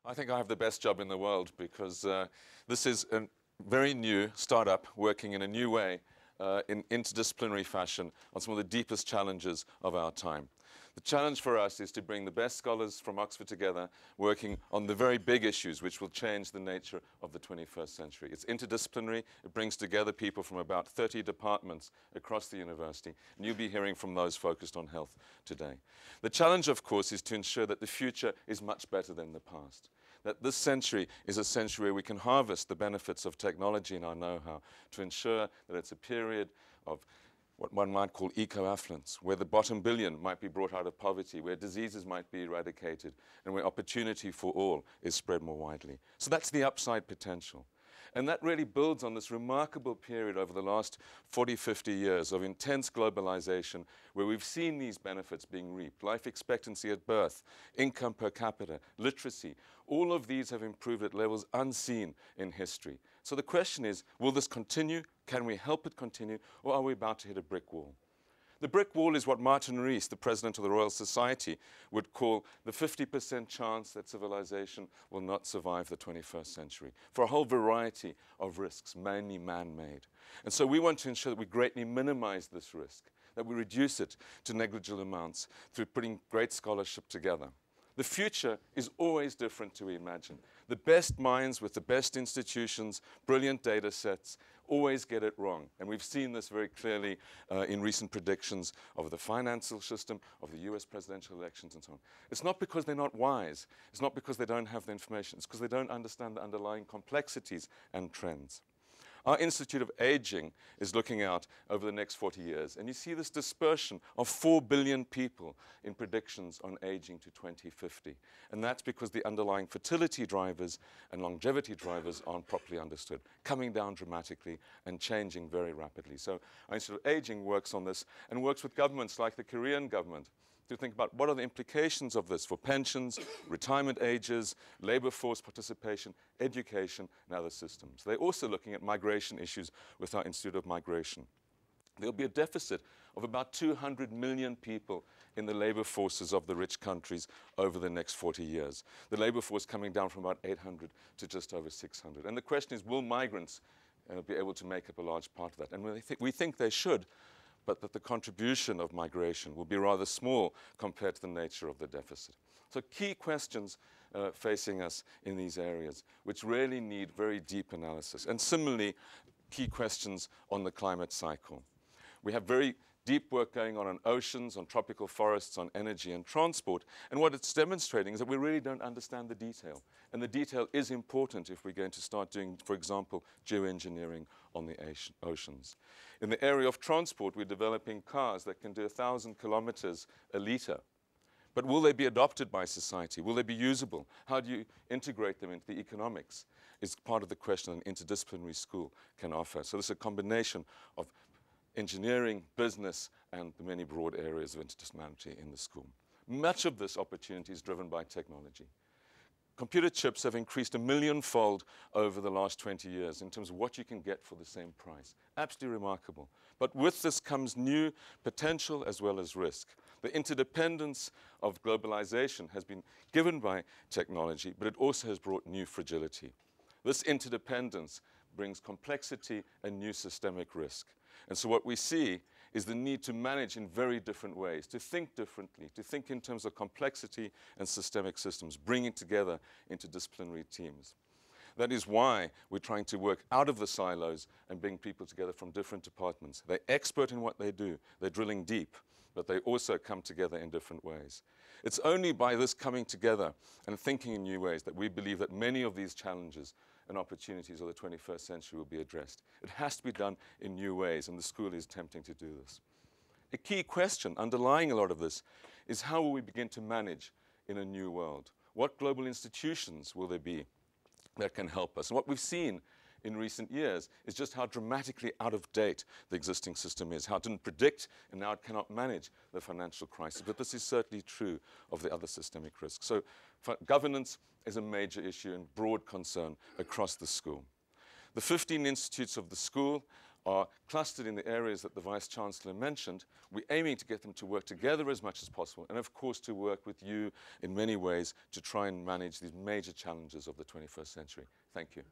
I think I have the best job in the world because this is a very new startup working in a new way in interdisciplinary fashion on some of the deepest challenges of our time. The challenge for us is to bring the best scholars from Oxford together working on the very big issues which will change the nature of the 21st century. It's interdisciplinary. It brings together people from about 30 departments across the university, and you'll be hearing from those focused on health today. The challenge, of course, is to ensure that the future is much better than the past, that this century is a century where we can harvest the benefits of technology and our know-how to ensure that it's a period of what one might call eco-affluence, where the bottom billion might be brought out of poverty, where diseases might be eradicated, and where opportunity for all is spread more widely. So that's the upside potential. And that really builds on this remarkable period over the last 40, 50 years of intense globalization, where we've seen these benefits being reaped. Life expectancy at birth, income per capita, literacy, all of these have improved at levels unseen in history. So the question is, will this continue? Can we help it continue? Or are we about to hit a brick wall? The brick wall is what Martin Rees, the president of the Royal Society, would call the 50% chance that civilization will not survive the 21st century for a whole variety of risks, mainly man-made. And so we want to ensure that we greatly minimize this risk, that we reduce it to negligible amounts through putting great scholarship together. The future is always different to imagine. The best minds with the best institutions, brilliant data sets, always get it wrong. And we've seen this very clearly in recent predictions of the financial system, of the US presidential elections and so on. It's not because they're not wise. It's not because they don't have the information. It's because they don't understand the underlying complexities and trends. Our Institute of Aging is looking out over the next 40 years, and you see this dispersion of 4 billion people in predictions on aging to 2050. And that's because the underlying fertility drivers and longevity drivers aren't properly understood, coming down dramatically and changing very rapidly. So our Institute of Aging works on this and works with governments like the Korean government to think about what are the implications of this for pensions, retirement ages, labor force participation, education, and other systems. They're also looking at migration issues with our Institute of Migration. There'll be a deficit of about 200 million people in the labor forces of the rich countries over the next 40 years. The labor force coming down from about 800 to just over 600. And the question is, will migrants be able to make up a large part of that? And we think they should, but that the contribution of migration will be rather small compared to the nature of the deficit. So key questions facing us in these areas, which really need very deep analysis. And similarly, key questions on the climate cycle. We have very deep work going on oceans, on tropical forests, on energy and transport. And what it's demonstrating is that we really don't understand the detail. And the detail is important if we're going to start doing, for example, geoengineering on the oceans. In the area of transport, we're developing cars that can do 1,000 kilometers a liter. But will they be adopted by society? Will they be usable? How do you integrate them into the economics? Is part of the question an interdisciplinary school can offer. So this is a combination of engineering, business, and the many broad areas of interdisciplinarity in the school. Much of this opportunity is driven by technology. Computer chips have increased 1 million-fold over the last 20 years in terms of what you can get for the same price. Absolutely remarkable. But with this comes new potential as well as risk. The interdependence of globalization has been given by technology, but it also has brought new fragility. This interdependence brings complexity and new systemic risk. And so what we see is the need to manage in very different ways, to think differently, to think in terms of complexity and systemic systems, bringing together interdisciplinary teams. That is why we're trying to work out of the silos and bring people together from different departments. They're expert in what they do. They're drilling deep, but they also come together in different ways. It's only by this coming together and thinking in new ways that we believe that many of these challenges and opportunities of the 21st century will be addressed. It has to be done in new ways, and the school is attempting to do this. A key question underlying a lot of this is how will we begin to manage in a new world? What global institutions will there be that can help us? And what we've seen in recent years is just how dramatically out of date the existing system is, how it didn't predict and now it cannot manage the financial crisis. But this is certainly true of the other systemic risks. So governance is a major issue and broad concern across the school. The 15 institutes of the school are clustered in the areas that the Vice-Chancellor mentioned. We're aiming to get them to work together as much as possible, and of course to work with you in many ways to try and manage these major challenges of the 21st century. Thank you.